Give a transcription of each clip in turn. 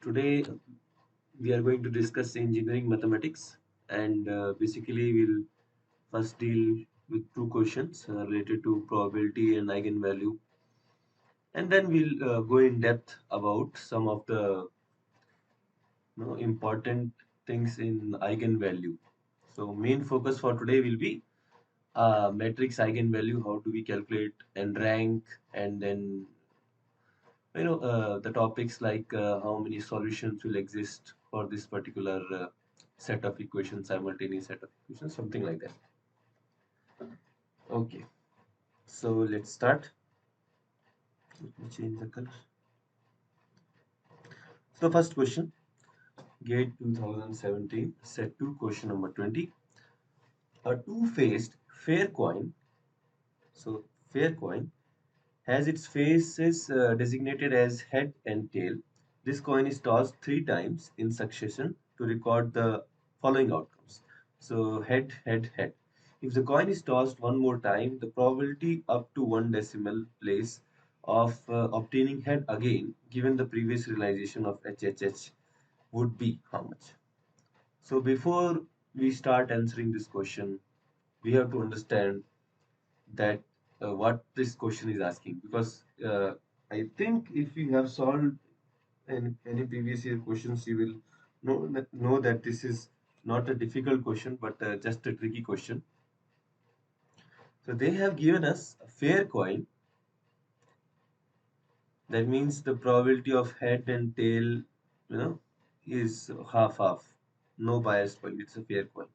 Today we are going to discuss engineering mathematics, and basically we'll first deal with two questions related to probability and eigenvalue, and then we'll go in depth about some of the important things in eigenvalue. So main focus for today will be matrix eigenvalue. How do we calculate and rank, and then the topics like how many solutions will exist for this particular set of equations, simultaneous set of equations, something like that. Okay, so let's start. Let me change the color. So first question, gate 2017, set 2, question number 20. A two-faced fair coin, so fair coin, has its faces designated as head and tail. This coin is tossed three times in succession to record the following outcomes. So head, head, head. If the coin is tossed one more time, the probability up to one decimal place of obtaining head again, given the previous realization of HHH, would be how much? So before we start answering this question, we have to understand that what this question is asking, because I think if you have solved any previous year questions, you will know that this is not a difficult question but just a tricky question. So they have given us a fair coin. That means the probability of head and tail, is half half, no bias coin. It's a fair coin.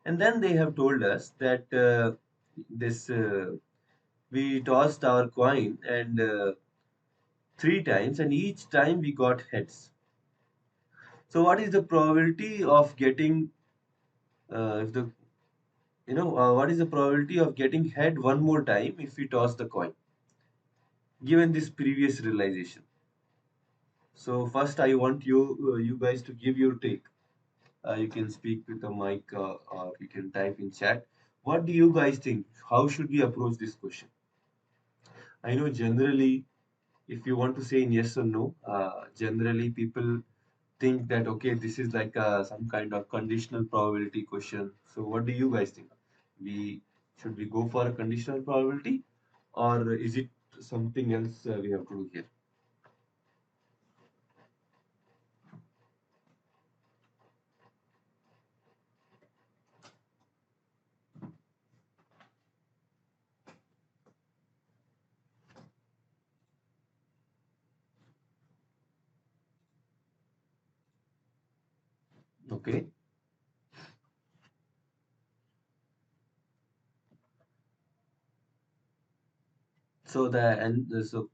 And then they have told us that this we tossed our coin and three times, and each time we got heads. So what is the probability of getting if the what is the probability of getting head one more time if we toss the coin, given this previous realization? So first I want you guys to give your take. You can speak with the mic, or you can type in chat. What do you guys think? How should we approach this question? I know generally, if you want to say in yes or no, generally people think that okay, this is like some kind of conditional probability question. So what do you guys think? We should we go for a conditional probability, or is it something else we have to do here? Okay. So the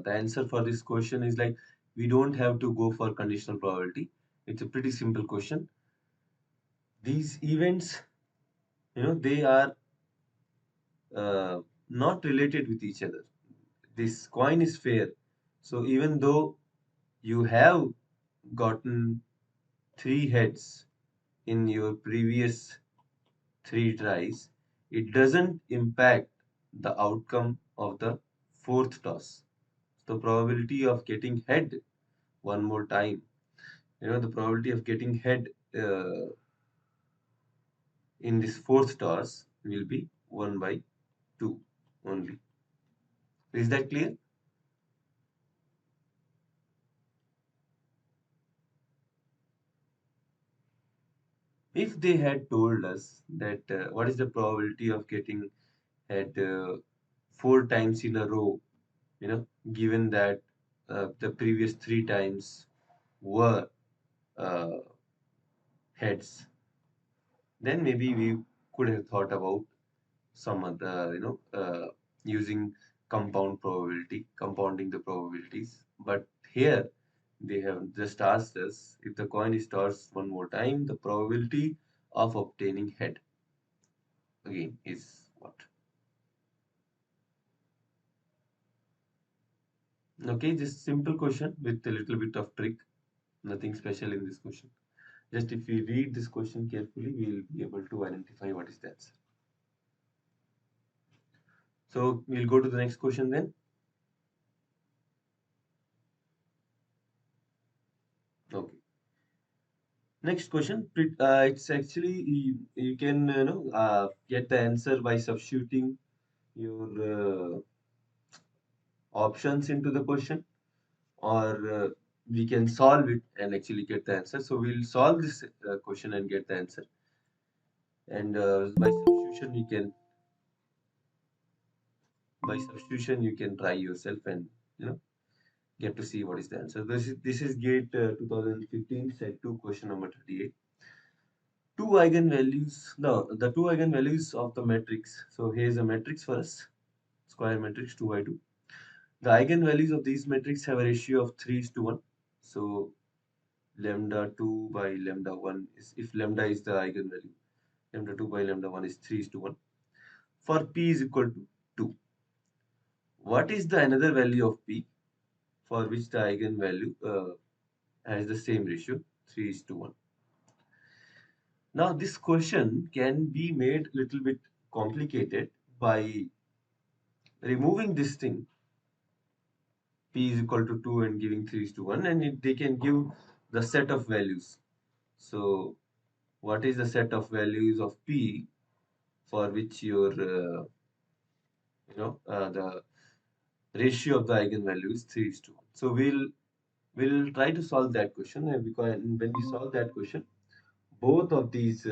answer for this question is like we don't have to go for conditional probability. It's a pretty simple question. These events, they are not related with each other. This coin is fair. So even though you have gotten three heads in your previous three tries, it doesn't impact the outcome of the fourth toss. The probability of getting head one more time, the probability of getting head in this fourth toss will be 1 by 2 only. Is that clear? If they had told us that what is the probability of getting head four times in a row, given that the previous three times were uh, heads, then maybe we could have thought about some other, using compounding the probabilities. But here they have just asked us if the coin is tossed one more time, the probability of obtaining head again is what? Okay, just simple question with a little bit of trick. Nothing special in this question. Just if we read this question carefully, we will be able to identify what is the answer. So we'll go to the next question then. Okay. Next question. It's actually you can get the answer by substituting your options into the question, or we can solve it and actually get the answer. So we'll solve this question and get the answer. And by substitution you can try yourself and you know get to see what is the answer. This is GATE 2015 set 2 question number 38. Two eigenvalues. No, the two eigenvalues of the matrix. So here's a matrix for us. Square matrix 2 by 2. The eigenvalues of these matrix have a ratio of 3 is to 1. So lambda 2 by lambda 1 is, if lambda is the eigenvalue, lambda 2 by lambda 1 is 3 is to 1. For p is equal to 2. What is the another value of p for which the eigenvalue has the same ratio, 3 is to 1? Now, this question can be made a little bit complicated by removing this thing, p is equal to 2 and giving 3 is to 1, and they can give the set of values. So, what is the set of values of p for which your, the ratio of the eigenvalue is 3 is to 1? So, we'll try to solve that question, and because when we solve that question, both of these,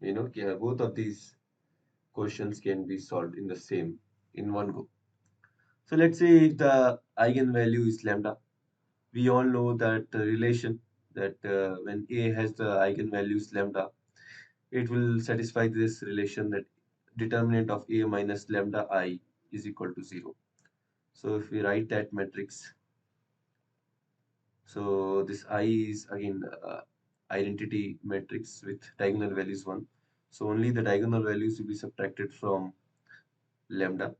both of these questions can be solved in one go. So let's say if the eigenvalue is lambda, we all know that relation that when A has the eigenvalues lambda, it will satisfy this relation that determinant of A minus lambda I is equal to 0. So if we write that matrix, so this I is again identity matrix with diagonal values 1. So only the diagonal values will be subtracted from lambda,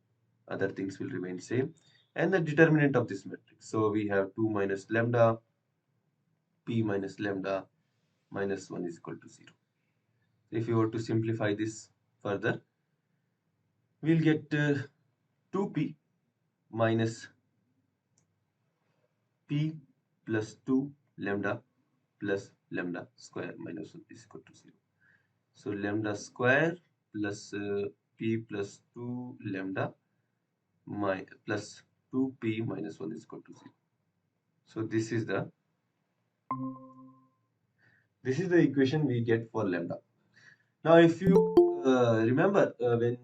other things will remain same, and the determinant of this matrix. So we have 2 minus lambda, p minus lambda minus 1 is equal to 0. If you were to simplify this further, we'll get 2p minus p plus 2 lambda plus lambda square minus 1 is equal to 0. So lambda square plus p plus 2 lambda plus 2p minus 1 is equal to 0. So this is the equation we get for lambda. Now, if you remember when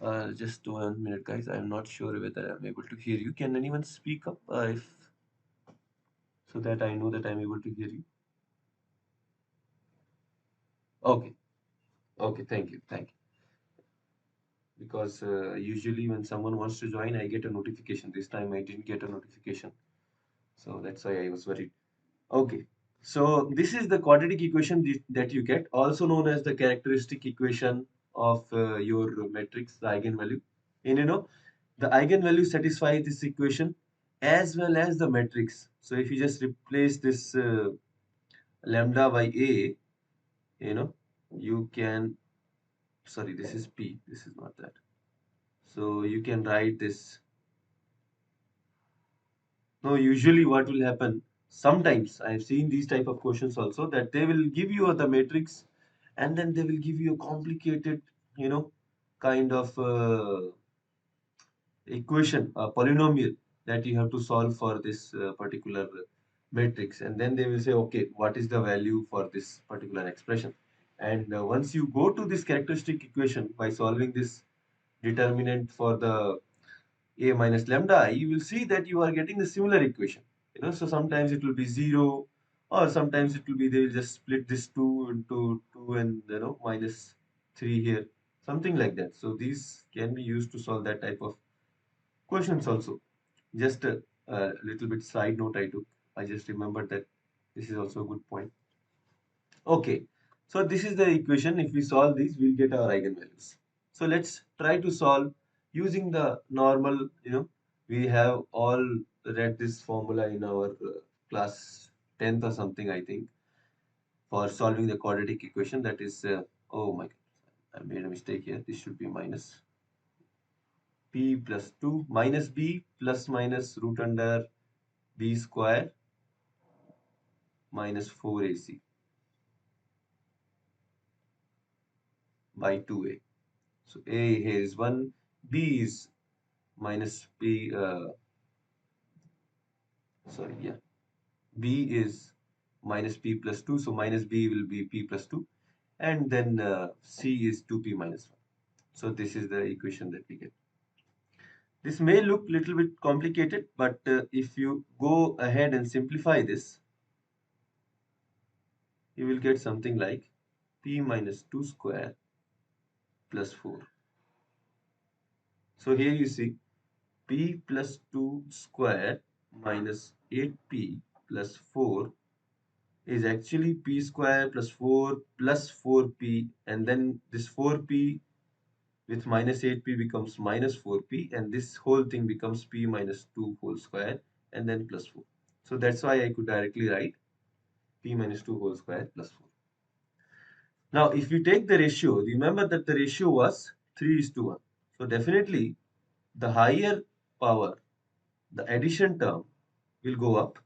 okay, just 1 minute, guys. I'm not sure whether I'm able to hear you. Can anyone speak up if so that I know that I'm able to hear you? Okay, okay. Thank you. Because usually when someone wants to join, I get a notification. This time I didn't get a notification, so that's why I was worried. Okay, so this is the quadratic equation that you get, also known as the characteristic equation of your matrix, the eigenvalue. And the eigenvalue satisfy this equation as well as the matrix. So if you just replace this lambda by a, you know, you can, sorry, this is p, this is not that. So you can write this. No, usually what will happen, sometimes I've seen these type of questions also, that they will give you the matrix and then they will give you a complicated, kind of equation, a polynomial that you have to solve for this particular matrix. And then they will say, okay, what is the value for this particular expression? And once you go to this characteristic equation by solving this determinant for the a minus lambda I, you will see that you are getting a similar equation. So sometimes it will be 0, or sometimes it will be they will just split this 2 into 2 and minus 3 here, something like that. So these can be used to solve that type of questions also. Just a little bit side note I took. I just remembered that this is also a good point. Okay, so this is the equation. If we solve this, we'll get our eigenvalues. So let's try to solve using the normal, we have all read this formula in our class 10th or something, I think, for solving the quadratic equation. That is, oh my God, I made a mistake here. This should be minus. p plus 2 minus b plus minus root under b square minus 4ac by 2a. So a here is 1, b is minus p, sorry, yeah, b is minus p plus 2, so minus b will be p plus 2, and then c is 2p minus 1. So this is the equation that we get. This may look little bit complicated, but if you go ahead and simplify this, you will get something like p minus 2 square plus 4. So here you see p plus 2 square minus 8p plus 4 is actually p square plus 4 plus 4p, and then this 4p with minus 8p becomes minus 4p, and this whole thing becomes p minus 2 whole square and then plus 4. So that's why I could directly write p minus 2 whole square plus 4. Now, if you take the ratio, remember that the ratio was 3 is to 1. So definitely the higher power, the addition term will go up.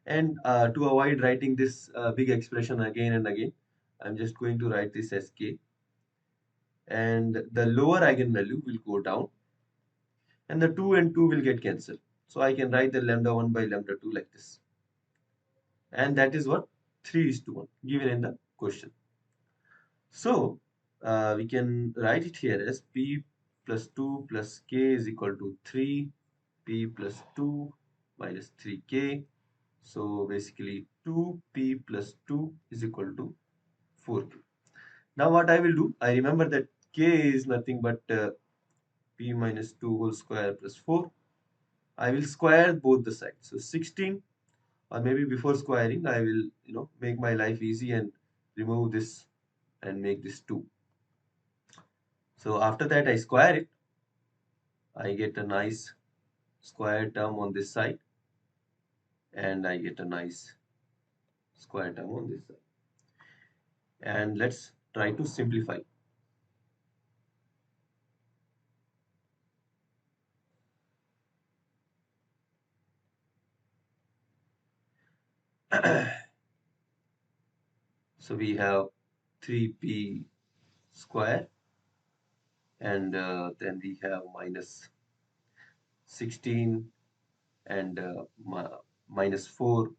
And to avoid writing this big expression again and again, I'm just going to write this as k. And the lower eigenvalue will go down. And the 2 and 2 will get cancelled. So I can write the lambda 1 by lambda 2 like this. And that is what 3 is to 1 given in the question. So we can write it here as p plus 2 plus k is equal to 3, p plus 2 minus 3k. So basically 2p plus 2 is equal to 4k. Now what I will do, I remember that k is nothing but p minus 2 whole square plus 4. I will square both the sides. So 16, or maybe before squaring, I will make my life easy and remove this and make this 2. So after that I square it, I get a nice square term on this side, and I get a nice square term on this side. And let's try to simplify. So we have 3p square, and then we have minus 16 and minus 4,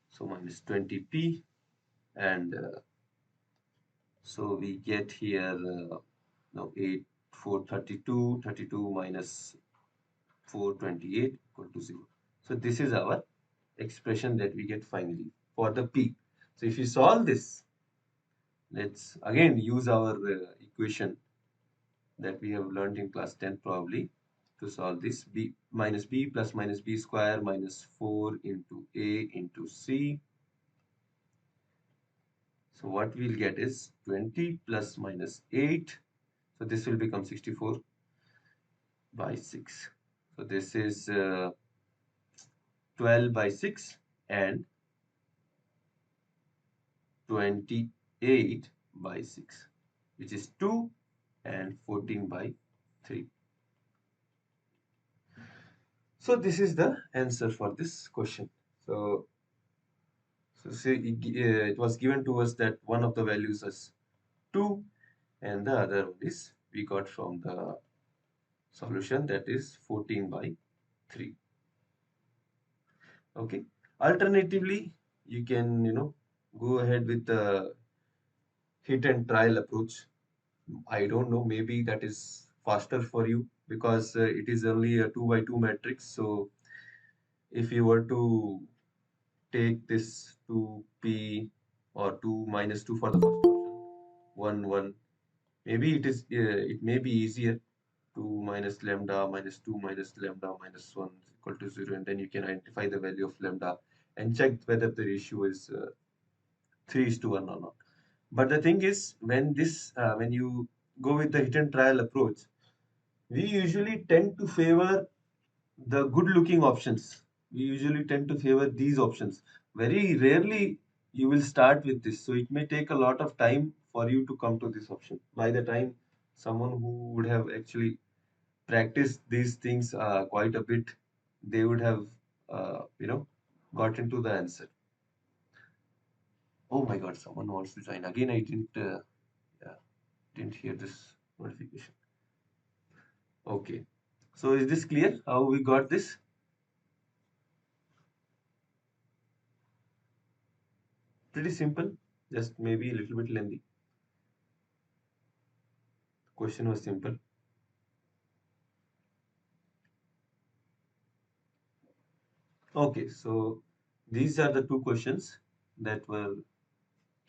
so minus 20p, and so we get here now 8, 4, 32, 32 minus 428 equal to 0. So this is our expression that we get finally for the p. So if you solve this, let's again use our equation that we have learned in class 10 probably to solve this. B minus b plus minus b square minus 4 into a into c. So what we'll get is 20 plus minus 8. So this will become 64 by 6. So this is 12 by 6 and 28 by 6, which is 2 and 14 by 3. So this is the answer for this question. So see, it was given to us that one of the values is 2 and the other one is we got from the solution, that is 14 by 3. Okay. Alternatively, you can, go ahead with the hit and trial approach. I don't know, maybe that is faster for you because it is only a 2 by 2 matrix. So if you were to take this 2p or 2 minus 2 for the first option, 1, 1, maybe it may be easier. 2 minus lambda minus 2 minus lambda minus 1 is equal to 0, and then you can identify the value of lambda and check whether the ratio is 3 is to 1 or not. But the thing is, when you go with the hit and trial approach, we usually tend to favor the good looking options. We usually tend to favor these options. Very rarely you will start with this. So it may take a lot of time for you to come to this option. By the time someone who would have actually practiced these things quite a bit, they would have, gotten to the answer. Oh my God, someone wants to join. Again, I yeah, didn't hear this notification. Okay. So is this clear how we got this? Pretty simple, just maybe a little bit lengthy. Question was simple. Okay, so these are the two questions that were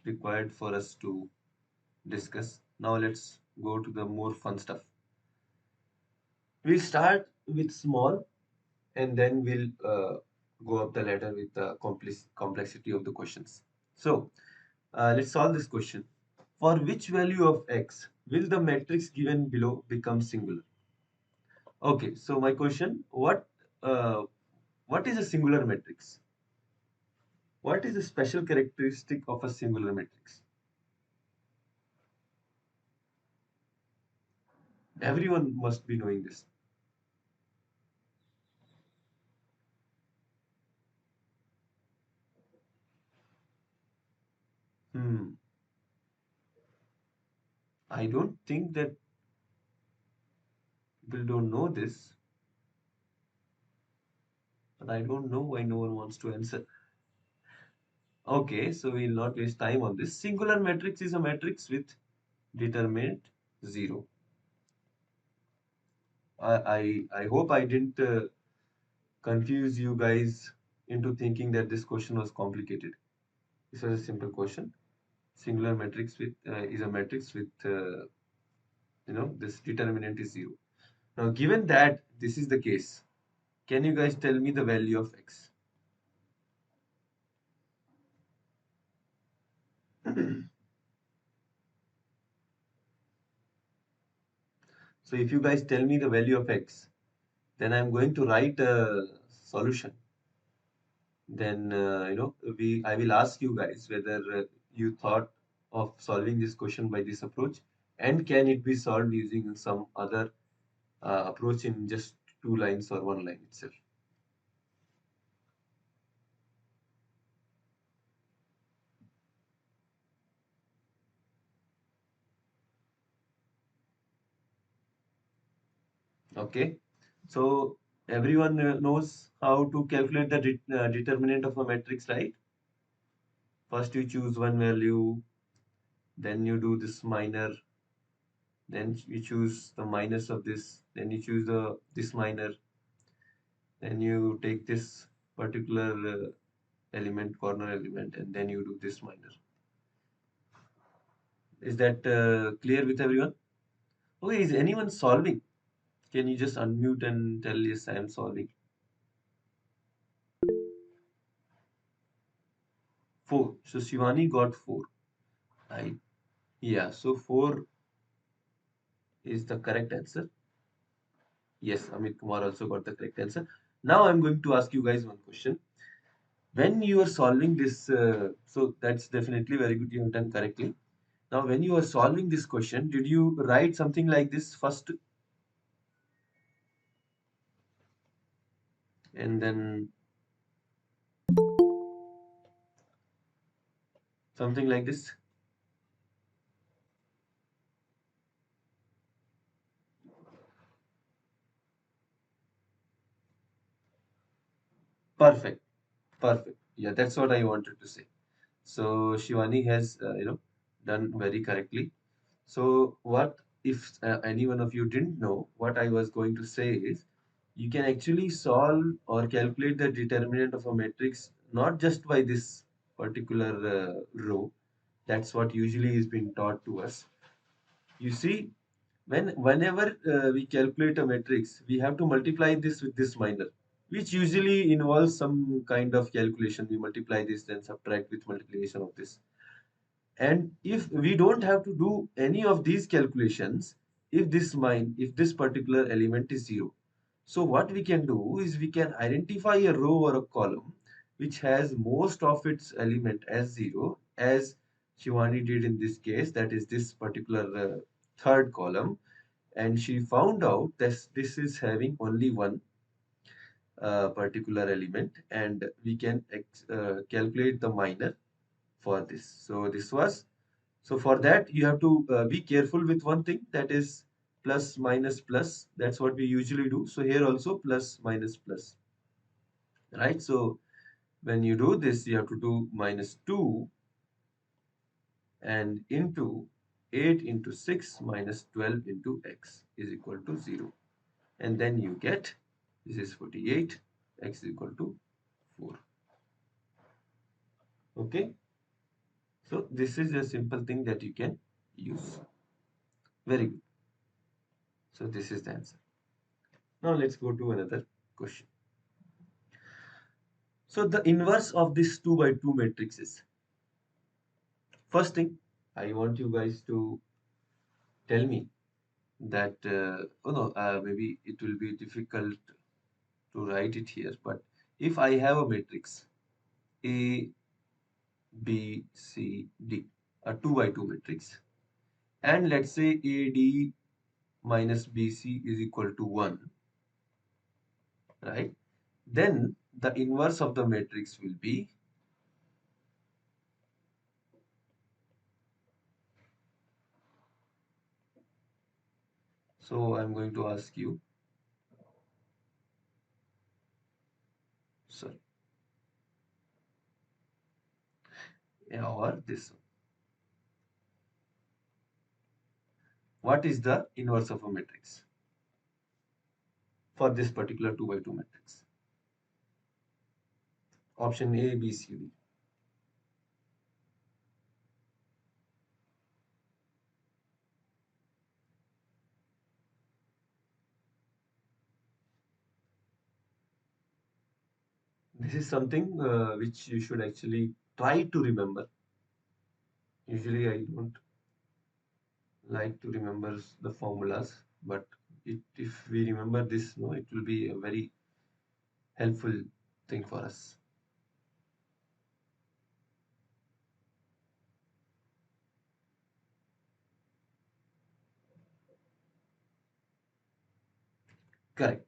required for us to discuss. Now let's go to the more fun stuff. We'll start with small and then we'll go up the ladder with the complexity of the questions. So let's solve this question. For which value of x will the matrix given below become singular? Okay, so my question, what is a singular matrix? What is the special characteristic of a singular matrix? Everyone must be knowing this. Hmm. I don't think that people don't know this, but I don't know why no one wants to answer. Okay, so we'll not waste time on this. Singular matrix is a matrix with determinant 0. I hope I didn't confuse you guys into thinking that this question was complicated. This was a simple question. Singular matrix with is a matrix with this determinant is 0. Now, given that this is the case, can you guys tell me the value of x? So if you guys tell me the value of x, then I'm going to write a solution. Then I will ask you guys whether you thought of solving this question by this approach, and can it be solved using some other approach in just 2 lines or 1 line itself. Okay, so everyone knows how to calculate the determinant of a matrix, right? First you choose one value, then you do this minor, then you choose the minus of this, then you choose this minor, then you take this particular element, corner element, and then you do this minor. Is that clear with everyone? Okay, is anyone solving? Can you just unmute and tell yes, I am solving? 4. So Shivani got 4. I Yeah, so 4 is the correct answer. Yes, Amit Kumar also got the correct answer. Now I'm going to ask you guys one question. When you are solving this, so that's definitely very good. You have done correctly. Now, when you are solving this question, did you write something like this first, and then something like this? Perfect. Perfect. Yeah, that's what I wanted to say. So Shivani has, done very correctly. So what if any one of you didn't know, what I was going to say is you can actually solve or calculate the determinant of a matrix not just by this particular row. That's what usually is being taught to us. You see, whenever we calculate a matrix, we have to multiply this with this minor, which usually involves some kind of calculation. We multiply this, then subtract with multiplication of this. And if we don't have to do any of these calculations, if this particular element is 0, so what we can do is we can identify a row or a column which has most of its element as 0, as Shivani did in this case, that is this particular third column. and she found out that this is having only one particular element, and we can calculate the minor for this. So this was, so for that you have to be careful with one thing, that is plus minus plus. That's what we usually do. So here also plus minus plus, right? So when you do this, you have to do minus 2 and into 8 into 6 minus 12 into x is equal to 0. And then you get, this is 48, x is equal to 4. Okay. So this is a simple thing that you can use. Very good. So this is the answer. Now let's go to another question. So the inverse of this 2 by 2 matrix is, first thing, I want you guys to tell me that, oh no, maybe it will be difficult to write it here, but if I have a matrix A, B, C, D, a 2 by 2 matrix, and let's say AD minus BC is equal to 1, right? Then the inverse of the matrix will be, so I'm going to ask you, sorry, yeah, or this one. What is the inverse of a matrix for this particular 2 by 2 matrix? Option A, B, C, D. This is something which you should actually try to remember. Usually I don't like to remember the formulas, but if we remember this, no, it will be a very helpful thing for us. Correct.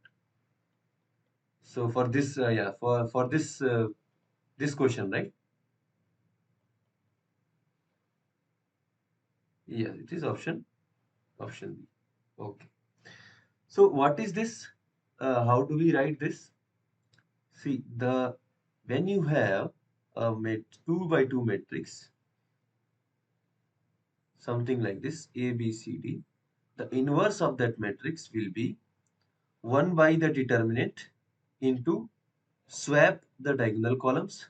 So for this, yeah, for this question, right? Yeah, it is option B. Okay. So what is this? How do we write this? See, when you have a 2 by 2 matrix, something like this, A, B, C, D, the inverse of that matrix will be 1 by the determinant into swap the diagonal columns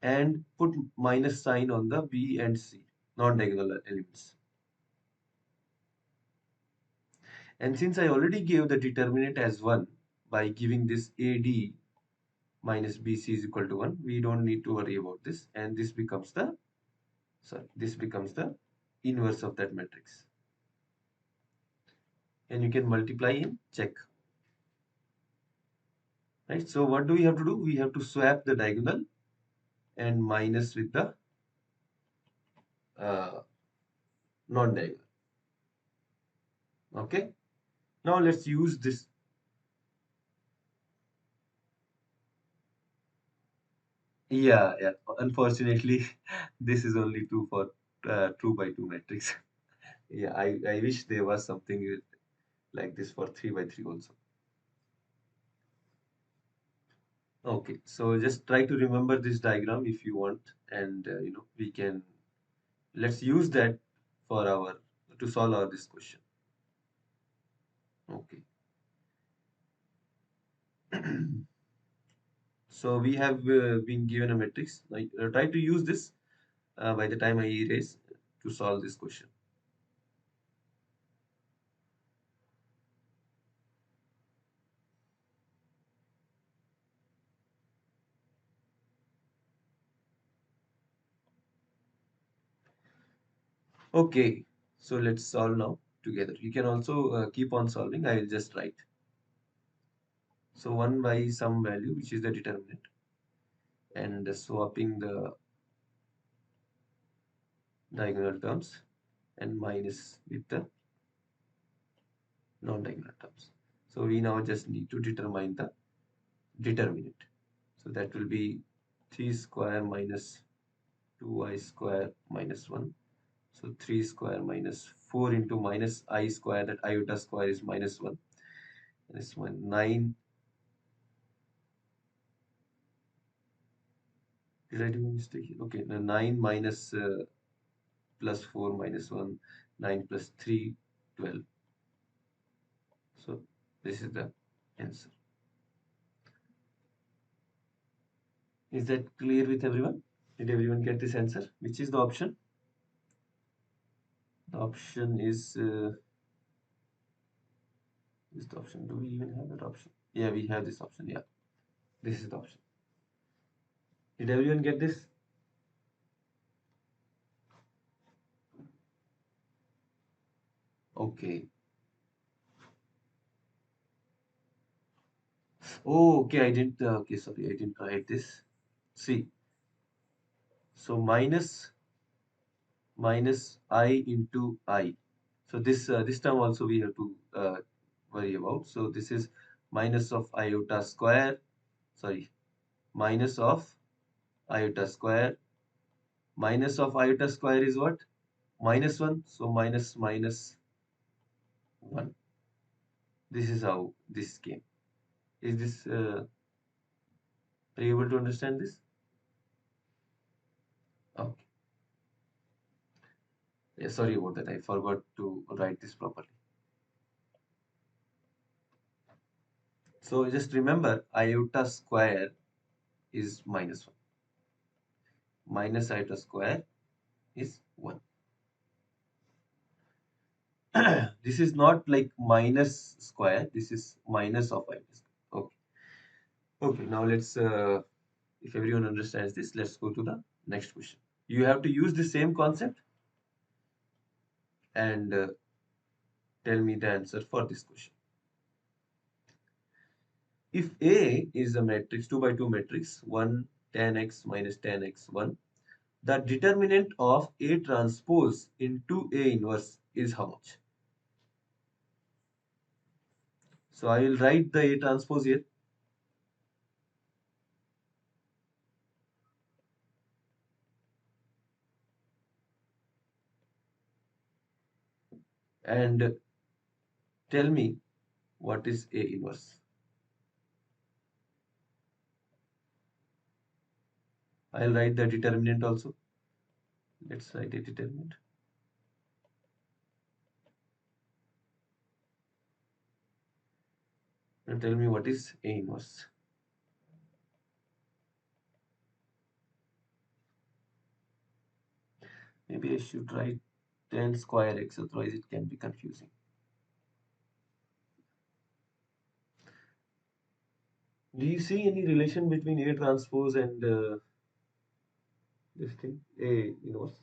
and put minus sign on the B and C, non-diagonal elements. And since I already gave the determinant as 1 by giving this AD minus BC is equal to 1, we don't need to worry about this. And this becomes the, sorry, this becomes the inverse of that matrix. And you can multiply in check. Right? So what do we have to do? We have to swap the diagonal and minus with the uh, non-diagonal. Okay. Now let's use this. Yeah, yeah. Unfortunately, this is only true for 2 by 2 matrix. Yeah, I wish there was something like this for 3 by 3 also. Okay, so just try to remember this diagram if you want, and we can, let's use that for our, to solve our this question. Okay. So we have been given a matrix. Try to use this by the time I erase to solve this question. Okay, so let's solve now together. You can also keep on solving. I will just write. So 1 by some value, which is the determinant, and swapping the diagonal terms and minus with the non-diagonal terms. So we now just need to determine the determinant. So that will be 3 square minus 2i square minus 1. So 3 square minus 4 into minus I square, that iota square is minus 1. This one 9. Did I do a mistake here? Okay, now 9 minus plus 4 minus 1, 9 plus 3, 12. So this is the answer. Is that clear with everyone? Did everyone get this answer? Which is the option? The option is the option. Do we even have that option? Yeah, we have this option. Yeah, this is the option. Did everyone get this? Okay. Oh, okay. I didn't. Okay, sorry, I didn't write this. See, so minus I into I. So this term also we have to worry about. So this is minus of iota square. Sorry, minus of iota square. Minus of iota square is what? Minus 1. So minus 1. This is how this came. Is this are you able to understand this? Okay. Yeah, sorry about that. I forgot to write this properly. So just remember iota square is minus 1. Minus iota square is 1. This is not like minus square. This is minus of iota square. Okay. Okay. Now let's, if everyone understands this, let's go to the next question. You have to use the same concept and tell me the answer for this question. If A is a matrix, 2 by 2 matrix, 1, 10x minus 10x, 1, the determinant of A transpose into A inverse is how much? So I will write the A transpose here. And tell me what is A inverse. I'll write the determinant also. Let's write a determinant. Now tell me what is A inverse. Maybe I should write 10 square x, otherwise it can be confusing. Do you see any relation between A transpose and this thing, A inverse?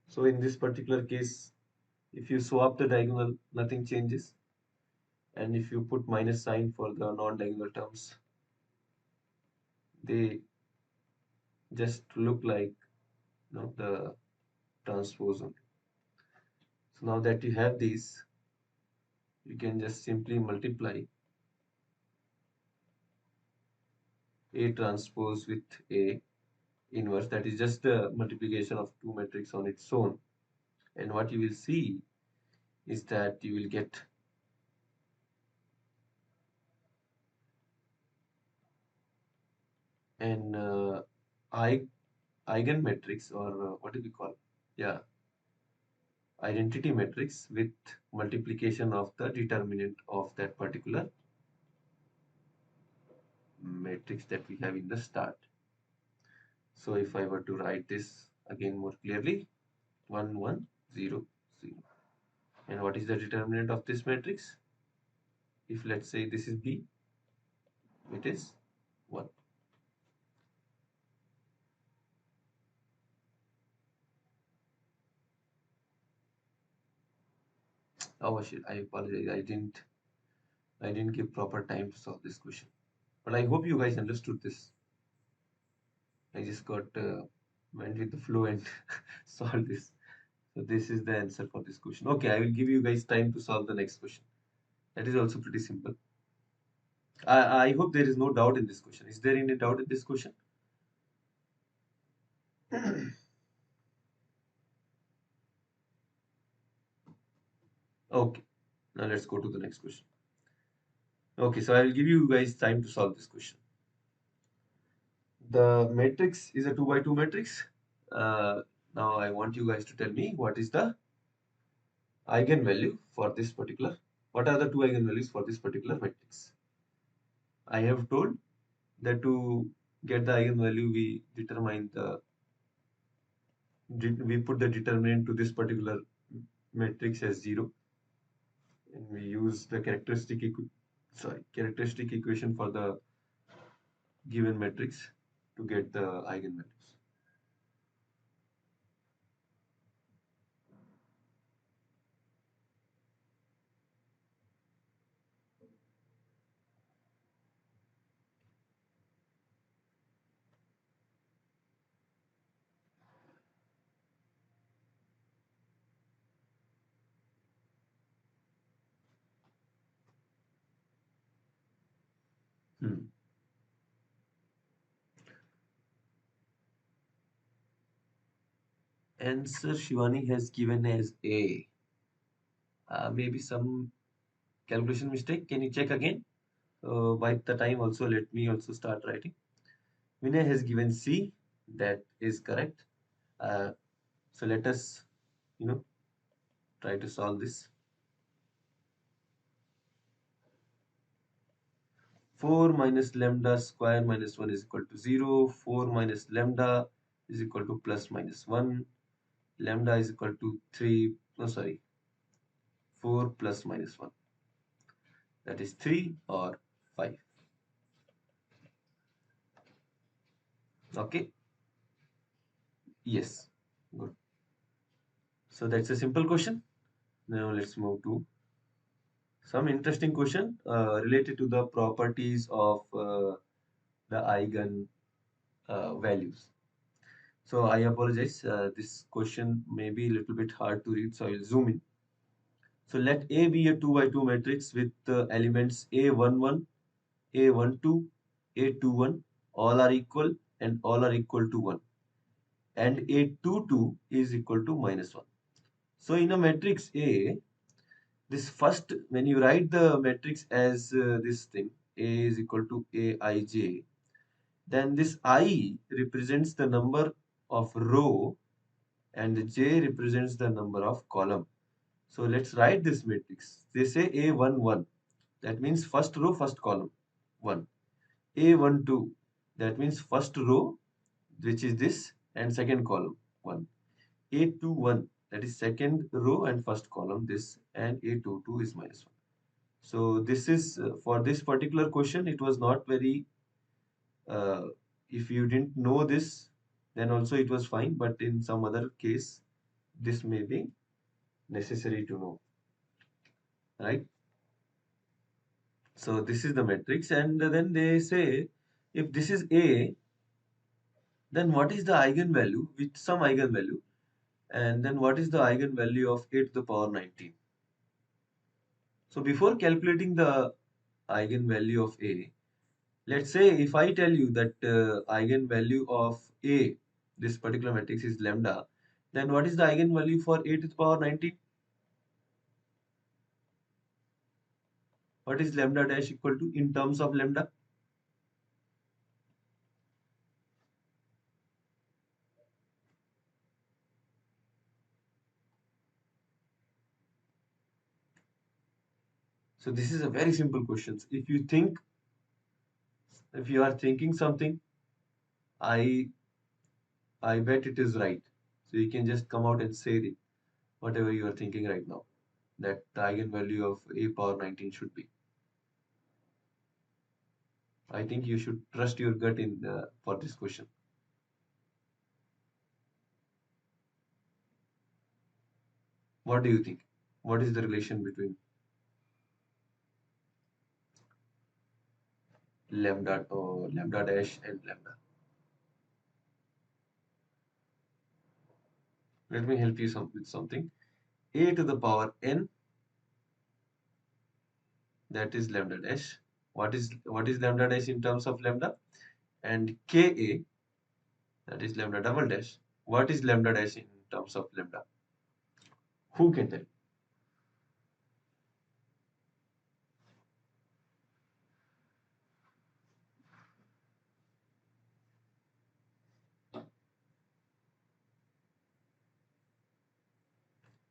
So in this particular case, if you swap the diagonal, nothing changes. And if you put minus sign for the non-diagonal terms, they just look like the transpose only. So now that you have these, you can just simply multiply A transpose with A inverse. That is just a multiplication of two matrices on its own. And what you will see is that you will get an eigenmatrix, or what do we call? Yeah, identity matrix with multiplication of the determinant of that particular matrix that we have in the start. So if I were to write this again more clearly, 1 1 0 0. And what is the determinant of this matrix? If let's say this is B, it is 1. Oh shit, I apologize. I didn't I didn't give proper time to solve this question. But I hope you guys understood this. I just got went with the flow and solved this. So this is the answer for this question. Okay, I will give you guys time to solve the next question. That is also pretty simple. I hope there is no doubt in this question. Is there any doubt in this question? Okay, now let's go to the next question. Okay, so I will give you guys time to solve this question. The matrix is a 2 by 2 matrix. Uh, Now I want you guys to tell me what is the eigenvalue for this particular, what are the two eigenvalues for this particular matrix. I have told that to get the eigenvalue, we determine the, we put the determinant to this particular matrix as 0, and we use the characteristic equation for the given matrix to get the eigenvalues. Hmm. Answer Shivani has given as A. Maybe some calculation mistake. Can you check again? By the time also, let me also start writing. Vinay has given C. That is correct. Uh, so let us, you know, try to solve this. 4 minus lambda square minus 1 is equal to 0. 4 minus lambda is equal to plus minus 1. Lambda is equal to 3. No, sorry. 4 plus minus 1. That is 3 or 5. Okay. Yes. Good. So that's a simple question. Now let's move to some interesting question related to the properties of the eigen values. So I apologize. This question may be a little bit hard to read, so I will zoom in. So let A be a 2 by 2 matrix with elements A11, A12, A21, all are equal and all are equal to 1. And A22 is equal to minus 1. So in a matrix A, this first, when you write the matrix as this thing, A is equal to Aij, then this I represents the number of row and J represents the number of column. So let's write this matrix. They say A11, that means first row, first column, 1. A12, that means first row, which is this, and second column, 1. A21, that is second row and first column, this, and A22 is minus 1. So this is for this particular question, it was not very, uh, if you didn't know this, then also it was fine. But in some other case, this may be necessary to know, right? So this is the matrix. And then they say, if this is A, then what is the eigenvalue with some eigenvalue? And then what is the eigenvalue of a to the power 19? So before calculating the eigenvalue of A, let's say if I tell you that eigenvalue of A, this particular matrix is lambda, then what is the eigenvalue for A to the power 19? What is lambda dash equal to in terms of lambda? So this is a very simple question. If you think, if you are thinking something, I I bet it is right. So you can just come out and say it, whatever you are thinking right now, that the eigenvalue of A power 19 should be. I think you should trust your gut in for this question. What do you think? What is the relation between? lambda or lambda dash and lambda. Let me help you with something. A to the power n, that is lambda dash. What is lambda dash in terms of lambda? And ka, that is lambda double dash. What is lambda dash in terms of lambda? Who can tell?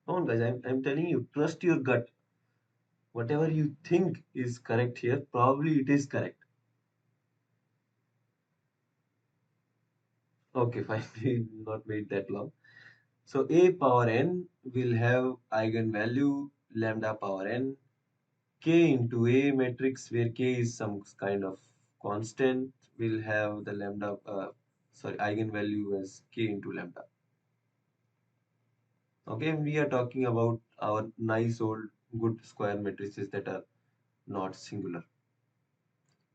Come on, guys. I'm telling you, trust your gut. Whatever you think is correct here, probably it is correct. Okay, fine. We not made that long. So a power n will have eigenvalue lambda power n, k into a matrix where k is some kind of constant will have the lambda, eigenvalue as k into lambda. Okay, we are talking about our nice old good square matrices that are not singular.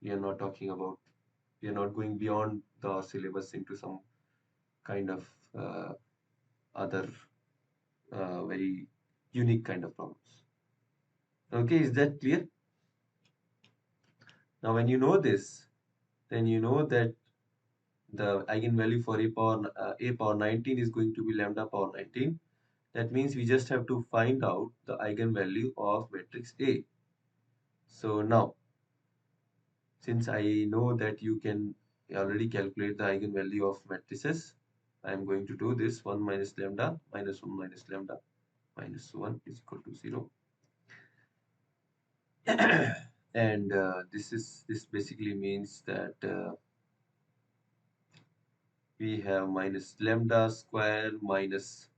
We are not talking about, we are not going beyond the syllabus into some kind of other very unique kind of problems. Okay, is that clear? Now, when you know this, then you know that the eigenvalue for a power 19 is going to be lambda power 19. That means we just have to find out the eigenvalue of matrix A. So now, since I know that you can already calculate the eigenvalue of matrices, I am going to do this 1 minus lambda minus 1 minus lambda minus 1 is equal to 0. And this basically means that we have minus lambda square minus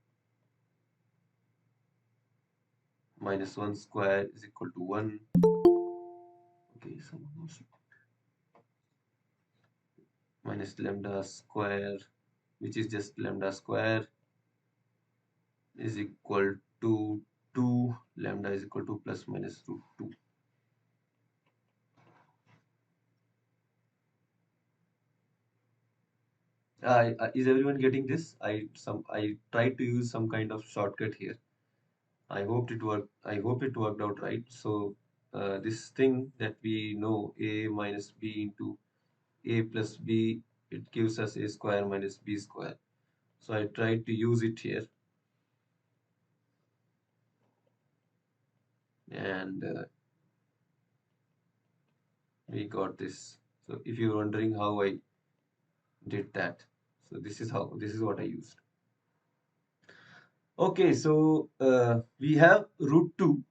1 square is equal to 1. Okay, so minus lambda square, which is just lambda square, is equal to 2. Lambda is equal to plus minus root 2. Is everyone getting this? I tried to use some kind of shortcut here. I hoped it worked. I hope it worked out right. So this thing that we know, a minus b into a plus b, it gives us a square minus b square. So I tried to use it here, and we got this. So if you're wondering how I did that, so this is what I used. Okay, so we have root 2.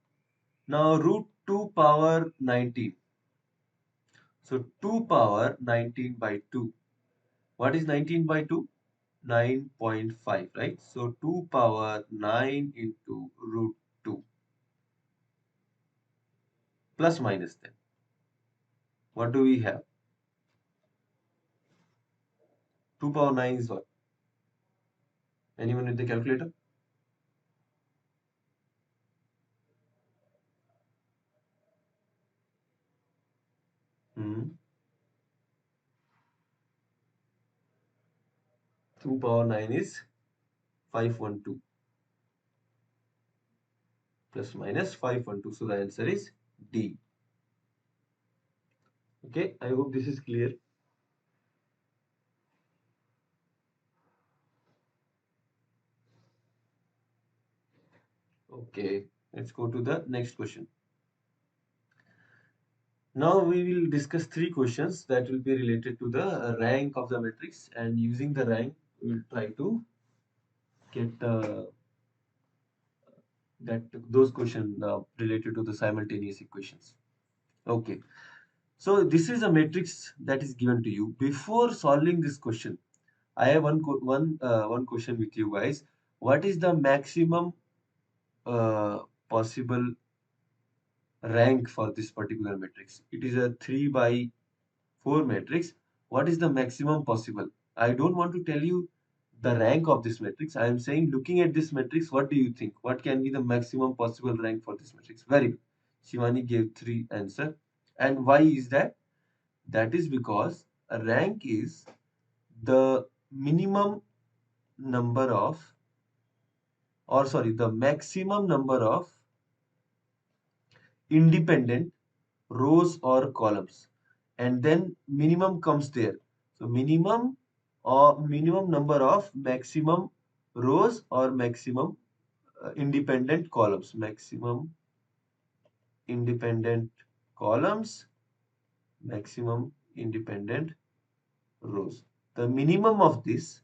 Now root 2 power 19. So 2 power 19 by 2. What is 19 by 2? 9.5, right? So 2 power 9 into root 2 plus minus 10. What do we have? 2 power 9 is what? Anyone with the calculator? Hmm. 2 power 9 is 512 plus minus 512. So the answer is D. Okay, I hope this is clear. Okay, let's go to the next question. Now we will discuss three questions that will be related to the rank of the matrix, and using the rank, we will try to get that those questions related to the simultaneous equations. Okay, so this is a matrix that is given to you. Before solving this question, I have one question with you guys. What is the maximum possible rank for this particular matrix? It is a 3 by 4 matrix. What is the maximum possible? I don't want to tell you the rank of this matrix. I am saying, looking at this matrix, what do you think? What can be the maximum possible rank for this matrix? Very good. Shivani gave 3 answer. And why is that? That is because a rank is the minimum number of, or sorry, the maximum number of independent rows or columns, and then minimum comes there. So minimum, or minimum number of maximum rows or maximum independent columns, maximum independent columns, maximum independent rows. The minimum of this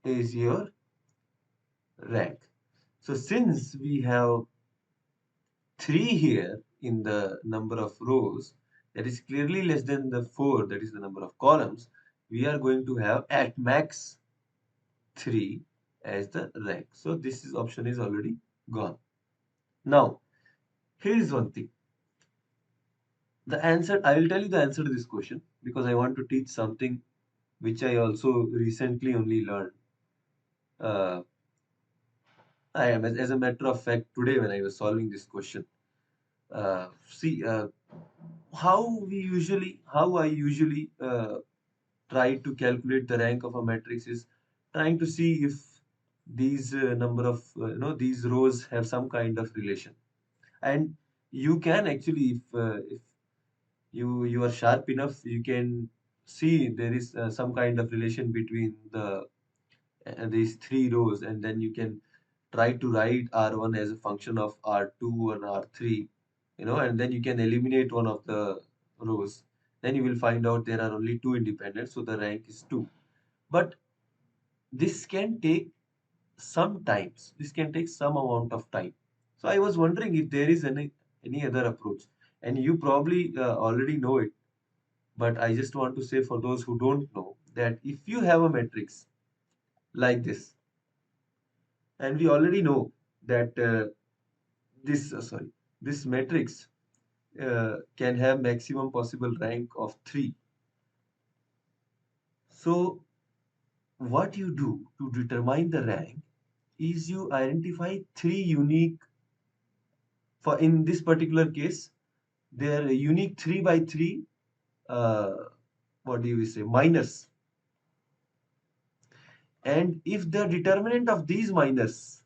is your rank. So since we have 3 here in the number of rows, that is clearly less than the 4, that is the number of columns, we are going to have at max 3 as the rank. So this is option is already gone. Now, here is one thing. The answer, I will tell you the answer to this question because I want to teach something which I also recently only learned. Uh, I am, as a matter of fact, today when I was solving this question, see, how I usually try to calculate the rank of a matrix is trying to see if these number of these rows have some kind of relation. And you can actually, if you are sharp enough, you can see there is some kind of relation between these 3 rows, and then you can try to write R1 as a function of R2 and R3, and then you can eliminate one of the rows. Then you will find out there are only 2 independent, so the rank is 2. But this can take this can take some amount of time. So I was wondering if there is any other approach, and you probably already know it, but I just want to say for those who don't know that if you have a matrix like this, and we already know that this matrix can have maximum possible rank of 3. So what you do to determine the rank is you identify 3 unique, for in this particular case they are unique 3 by 3, uh, what do we say, minors. And if the determinant of these minors,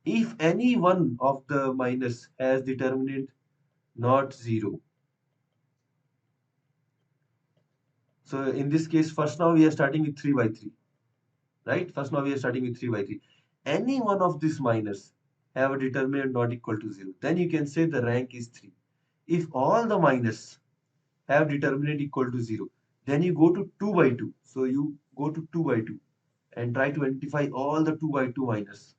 if any one of the minors has determinant not 0, so in this case, first now we are starting with 3 by 3, right? First now we are starting with 3 by 3. Any one of these minors have a determinant not equal to 0, then you can say the rank is 3. If all the minors have determinant equal to 0, then you go to 2 by 2. So you go to 2 by 2 and try to identify all the 2 by 2 minors.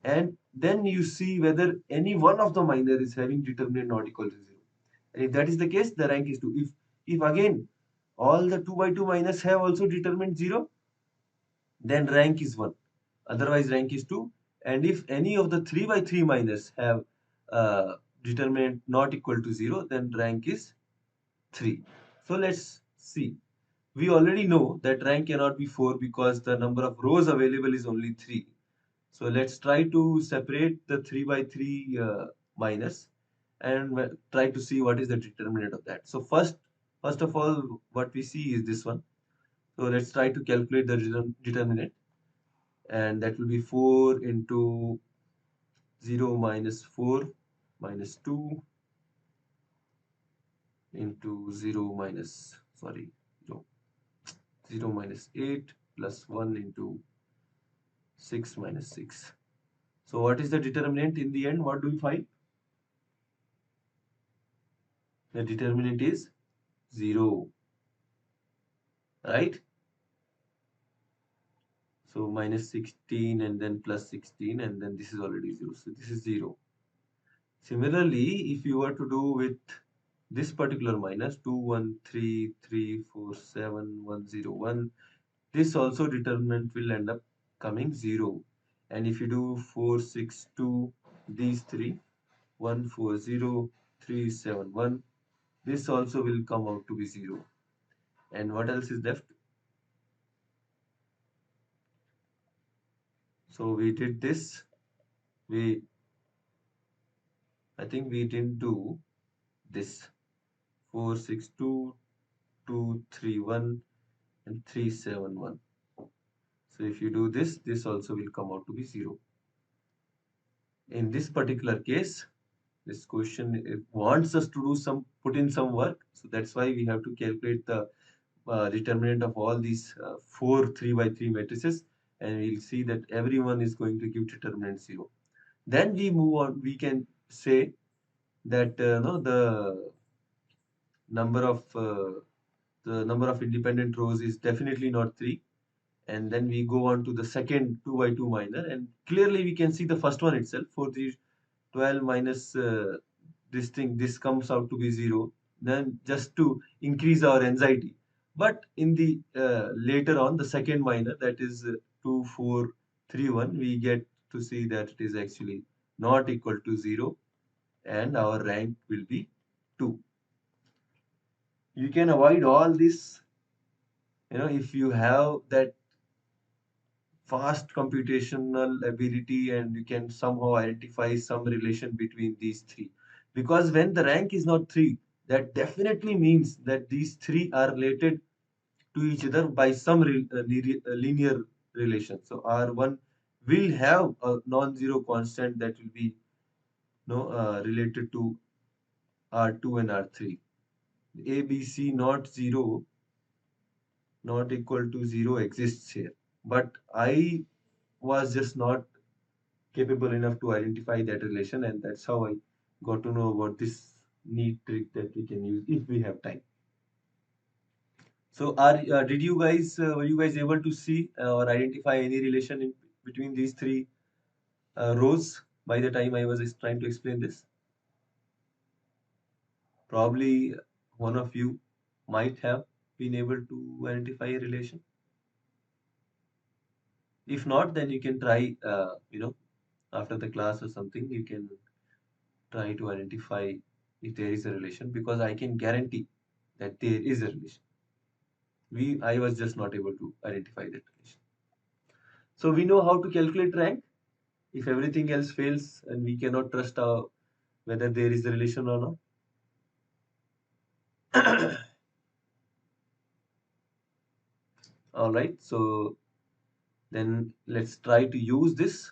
And then you see whether any one of the minor is having determinant not equal to 0. And if that is the case, the rank is 2. If again all the 2 by 2 minors have also determinant 0, then rank is 1. Otherwise, rank is 2. And if any of the 3 by 3 minors have determinant not equal to 0, then rank is 3. So let's see. We already know that rank cannot be 4 because the number of rows available is only 3. So let's try to separate the 3 by 3 minus and try to see what is the determinant of that. So first of all, what we see is this one. So let's try to calculate the determinant, and that will be 4 into 0 minus 4 minus 2 into 0 minus, sorry, no, 0 minus 8 plus 1 into 6 minus 6. So what is the determinant in the end? What do we find? The determinant is 0, right? So minus 16 and then plus 16, and then this is already 0. So this is 0. Similarly, if you were to do with this particular minus 2, 1, 3, 3, 4, 7, 1, 0, 1, this also determinant will end up coming 0. And if you do 4, 6, 2, these 3, 1, 4, 0, 3, 7, 1, this also will come out to be 0. And what else is left? So we did this. I think we didn't do this 4, 6, 2, 2, 3, 1, and 3, 7, 1. So if you do this, this also will come out to be 0. In this particular case, this question wants us to do put in some work. So that's why we have to calculate the determinant of all these four 3 by 3 matrices, and we'll see that everyone is going to give determinant 0. Then we move on. We can say that no, number of uh, the number of independent rows is definitely not 3. And then we go on to the second 2 by 2 minor, and clearly we can see the first one itself. 4, 3, 12 minus this thing, this comes out to be 0. Then just to increase our anxiety. But in the later on, the second minor, that is 2, 4, 3, 1, we get to see that it is actually not equal to 0, and our rank will be 2. You can avoid all this, if you have that fast computational ability, and you can somehow identify some relation between these three. Because when the rank is not 3, that definitely means that these three are related to each other by some linear relation. So R1 will have a non-zero constant that will be related to R2 and R3. ABC not 0, not equal to 0 exists here. But I was just not capable enough to identify that relation, and that's how I got to know about this neat trick that we can use if we have time. So, were you guys able to see or identify any relation between these three rows by the time I was trying to explain this? Probably one of you might have been able to identify a relation. If not, then you can try, after the class or something, you can try to identify if there is a relation, because I can guarantee that there is a relation. I was just not able to identify that relation. So we know how to calculate rank if everything else fails and we cannot trust whether there is a relation or not. All right, so then let's try to use this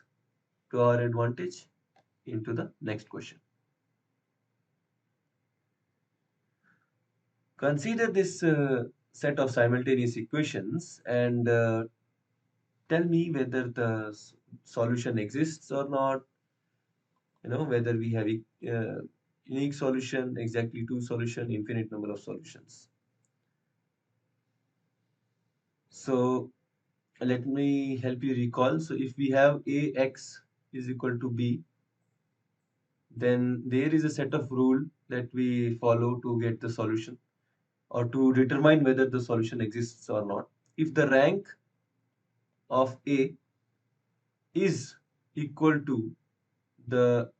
to our advantage into the next question. Consider this set of simultaneous equations and tell me whether the solution exists or not, whether we have unique solution, exactly two solution, infinite number of solutions. So let me help you recall. So if we have ax is equal to b, then there is a set of rule that we follow to get the solution or to determine whether the solution exists or not. If the rank of a is equal to the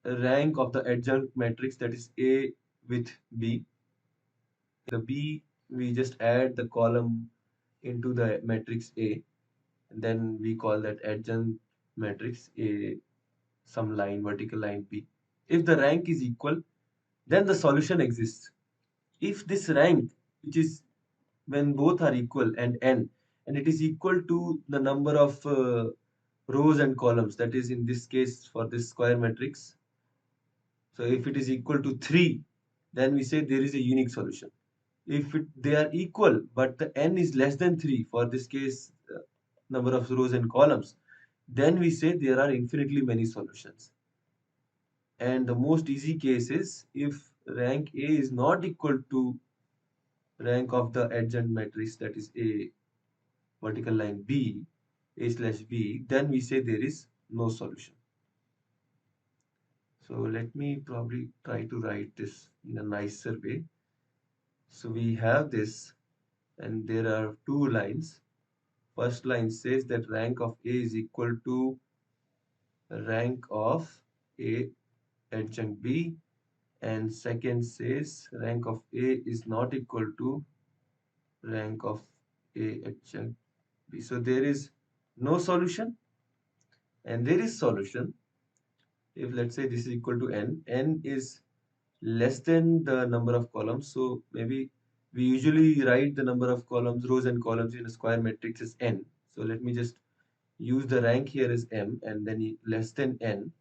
rank of the adjunct matrix, that is A with B. The B, we just add the column into the matrix A, and then we call that adjunct matrix A, some line, vertical line B. If the rank is equal, then the solution exists. If this rank, which is when both are equal and n, and it is equal to the number of rows and columns, that is in this case for this square matrix. So if it is equal to 3, then we say there is a unique solution. If they are equal, but the n is less than 3, for this case, number of rows and columns, then we say there are infinitely many solutions. And the most easy case is if rank A is not equal to rank of the adjunct matrix, that is A vertical line B, A slash B, then we say there is no solution. So let me probably try to write this in a nicer way. So we have this, and there are two lines. First line says that rank of A is equal to rank of A adjunct B, and second says rank of A is not equal to rank of A adjunct B. So there is no solution and there is solution. If let's say this is equal to n is less than the number of columns. So maybe we usually write the number of columns, rows and columns in a square matrix as n. So let me just use the rank here as m and then less than n,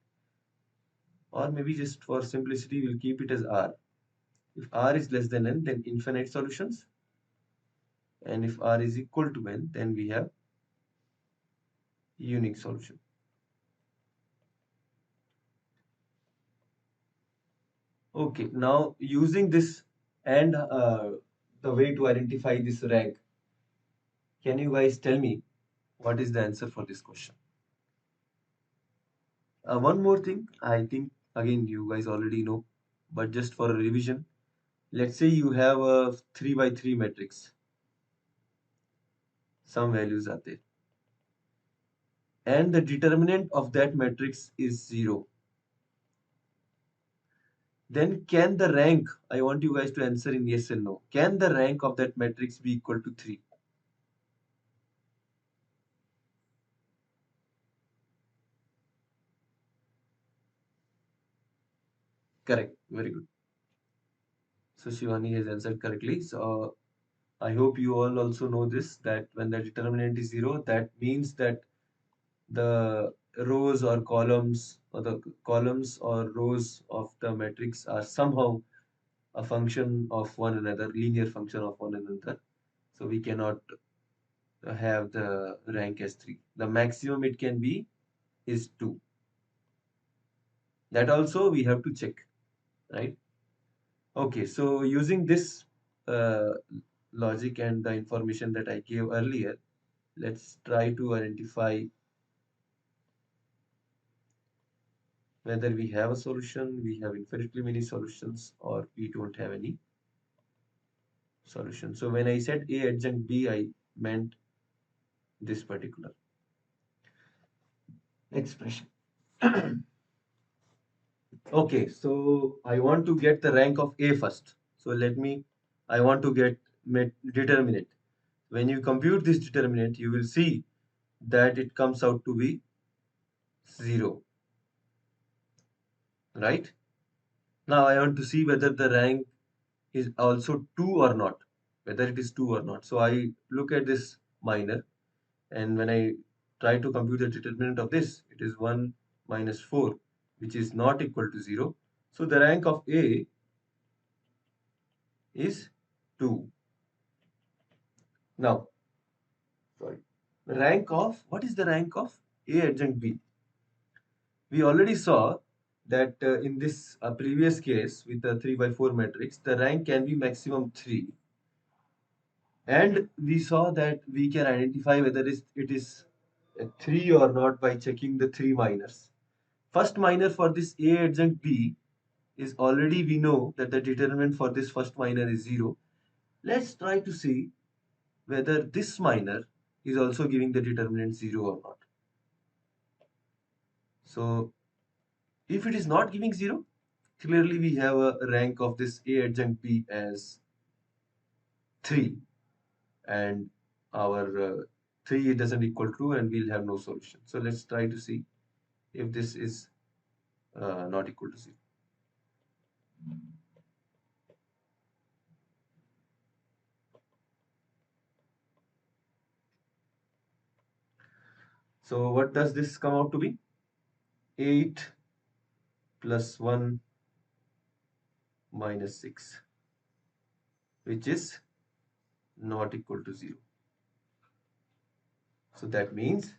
or maybe just for simplicity we'll keep it as r. If r is less than n, then infinite solutions, and if r is equal to n, then we have unique solution. Okay, now using this and the way to identify this rank, can you guys tell me what is the answer for this question? One more thing, I think again you guys already know, but just for a revision, let's say you have a 3 by 3 matrix, some values are there, and the determinant of that matrix is 0. Then can the rank, I want you guys to answer in yes and no, can the rank of that matrix be equal to 3? Correct, very good. So Shivani has answered correctly. So I hope you all also know this, that when the determinant is 0, that means that the rows or columns, or the columns or rows of the matrix are somehow a function of one another, linear function of one another. So we cannot have the rank as 3. The maximum it can be is 2. That also we have to check, right? Okay, so using this uh, logic and the information that I gave earlier, let's try to identify whether we have a solution, we have infinitely many solutions, or we don't have any solution. So when I said A adjunct B, I meant this particular expression. Okay, so I want to get the rank of A first. So I want to get determinant. When you compute this determinant, you will see that it comes out to be 0, right? Now I want to see whether the rank is also 2 or not, whether it is 2 or not. So I look at this minor, and when I try to compute the determinant of this, it is 1 minus 4, which is not equal to 0. So the rank of A is 2. Now, sorry, what is the rank of A adjunct B? We already saw that in this previous case with the 3 by 4 matrix, the rank can be maximum 3. And we saw that we can identify whether it is a 3 or not by checking the 3 minors. First minor for this A adjunct B is already, we know that the determinant for this first minor is 0. Let's try to see whether this minor is also giving the determinant 0 or not. So if it is not giving 0, clearly we have a rank of this A adjunct B as 3, and our 3 doesn't equal true, and we'll have no solution. So let's try to see if this is not equal to 0. So what does this come out to be? 8 plus 1 minus 6, which is not equal to 0. So that means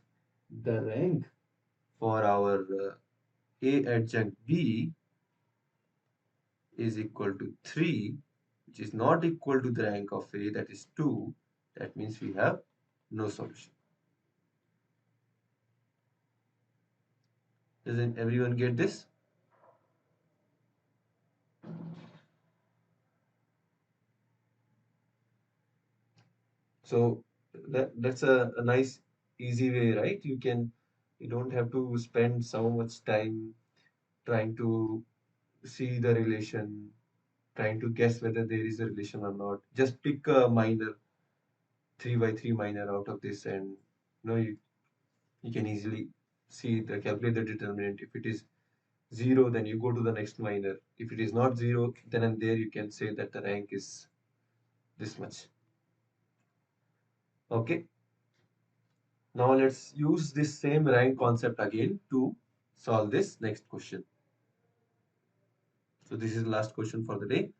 the rank for our A adjunct B is equal to 3, which is not equal to the rank of A, that is 2. That means we have no solution. Doesn't everyone get this? So that's a nice easy way, right? You don't have to spend so much time trying to see the relation, trying to guess whether there is a relation or not. Just pick a minor, 3 by 3 minor out of this, and you can easily calculate the determinant if it is 0, then you go to the next minor. If it is not 0, then and there you can say that the rank is this much. Okay. Now let's use this same rank concept again to solve this next question. So this is the last question for the day.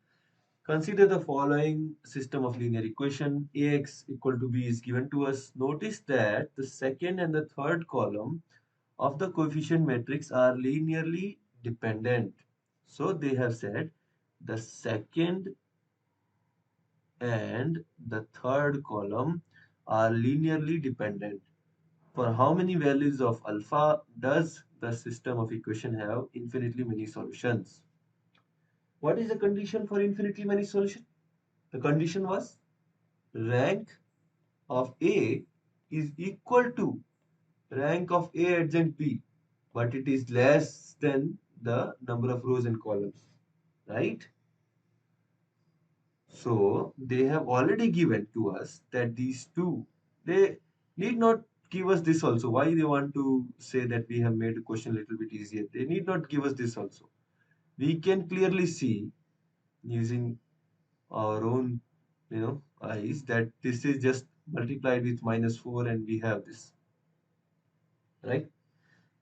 Consider the following system of linear equation. Ax equal to b is given to us. Notice that the second and the third column of the coefficient matrix are linearly dependent. So they have said the second and the third column are linearly dependent. For how many values of alpha does the system of equation have infinitely many solutions? What is the condition for infinitely many solutions? The condition was rank of A is equal to rank of A adjacent B, but it is less than the number of rows and columns, right? So they have already given to us that these two, they need not give us this also. Why they want to say that we have made the question a little bit easier? They need not give us this also. We can clearly see using our own, eyes that this is just multiplied with -4 and we have this, right?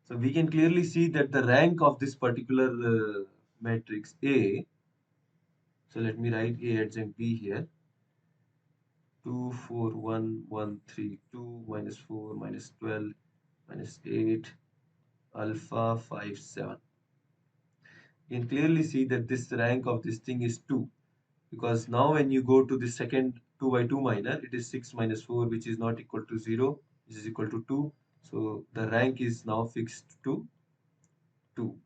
So we can clearly see that the rank of this particular matrix A, so let me write A adjacent B here, 2, 4, 1, 1, 3, 2, -4, -12, -8, alpha 5, 7. You can clearly see that this rank of this thing is 2, because now when you go to the second 2 by 2 minor, it is 6 minus 4, which is not equal to 0, which is equal to 2. So the rank is now fixed to 2.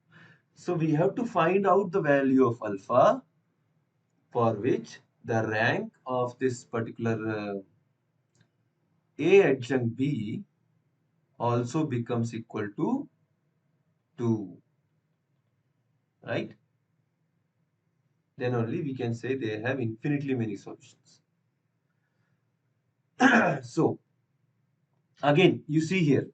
So we have to find out the value of alpha for which the rank of this particular A adjunct B also becomes equal to 2, right? Then only we can say they have infinitely many solutions. So again, you see here,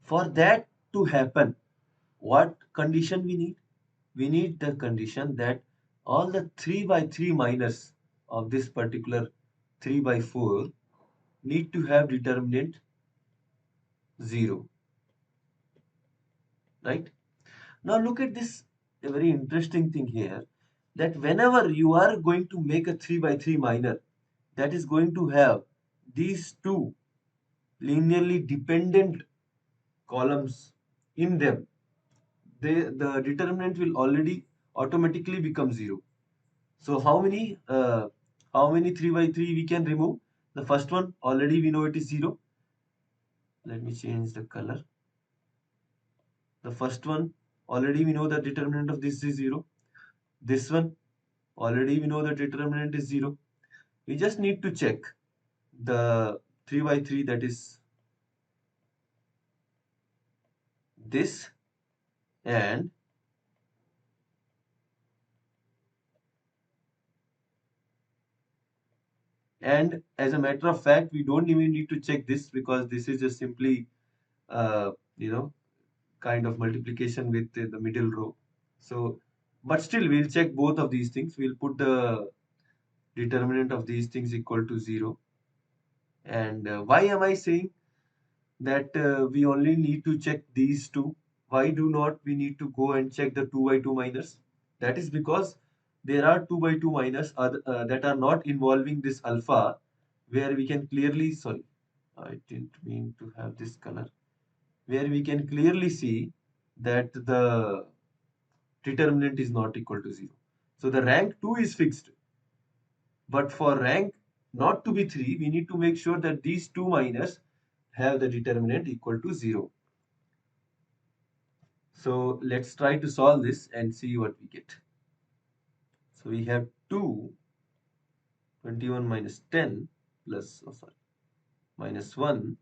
for that to happen, what condition we need? We need the condition that all the 3 by 3 minors of this particular 3 by 4 need to have determinant 0, right? Now look at this, a very interesting thing here, that whenever you are going to make a 3 by 3 minor that is going to have these two linearly dependent columns in them, the determinant will already automatically become 0. So how many 3 by 3 we can remove? The first one already we know it is 0. Let me change the color. The first one already we know the determinant of this is 0. This one already we know the determinant is 0. We just need to check the 3 by 3, that is this, and as a matter of fact we don't even need to check this, because this is just simply uh, you know kind of multiplication with the middle row. So but still we'll check both of these things. We'll put the determinant of these things equal to 0. And why am I saying that we only need to check these two? Why do not we need to go and check the 2 by 2 minors? That is because there are 2 by 2 minors that are not involving this alpha, where we can clearly, sorry, I didn't mean to have this color, where we can clearly see that the determinant is not equal to 0. So the rank 2 is fixed. But for rank not to be 3, we need to make sure that these two minors have the determinant equal to 0. So let's try to solve this and see what we get. So we have 2, 21 minus 10 plus, minus 1,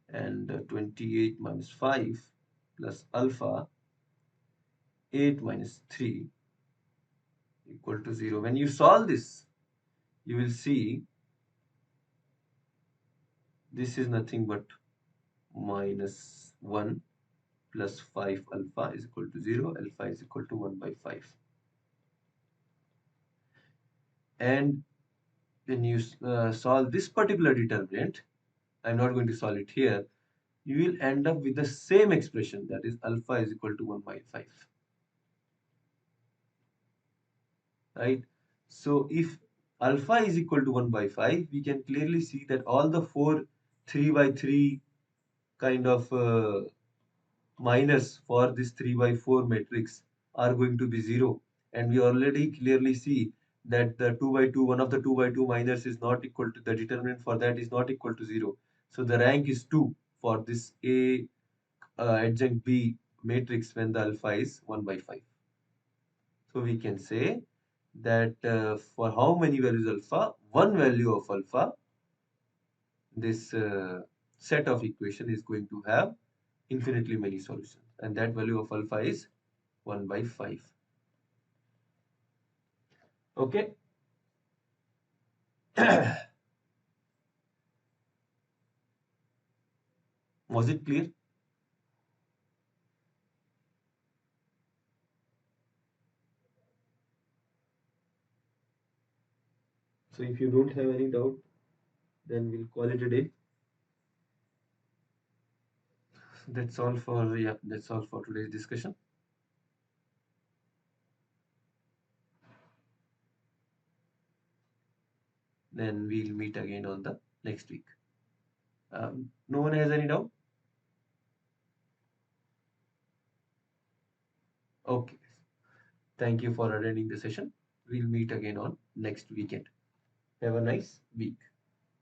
and 28 minus 5 plus alpha 8 minus 3 equal to 0. When you solve this, you will see This is nothing but minus 1 plus 5 alpha is equal to 0, alpha is equal to 1 by 5. And when you solve this particular determinant, I'm not going to solve it here, you will end up with the same expression, that is alpha is equal to 1 by 5. Right? So if alpha is equal to 1 by 5, we can clearly see that all the four 3 by 3 kind of minors for this 3 by 4 matrix are going to be 0. And we already clearly see that the 2 by 2, one of the 2 by 2 minors is not equal to, the determinant for that is not equal to 0. So the rank is 2 for this A adjunct B matrix when the alpha is 1 by 5. So we can say that for how many values alpha, one value of alpha, this set of equation is going to have infinitely many solutions. And that value of alpha is 1 by 5. Okay. Was it clear? So if you don't have any doubt, then we'll call it a day. That's all for, yeah, that's all for today's discussion. Then we'll meet again on the next week. No one has any doubt? Okay. Thank you for attending the session. We'll meet again on next weekend. Have a nice week.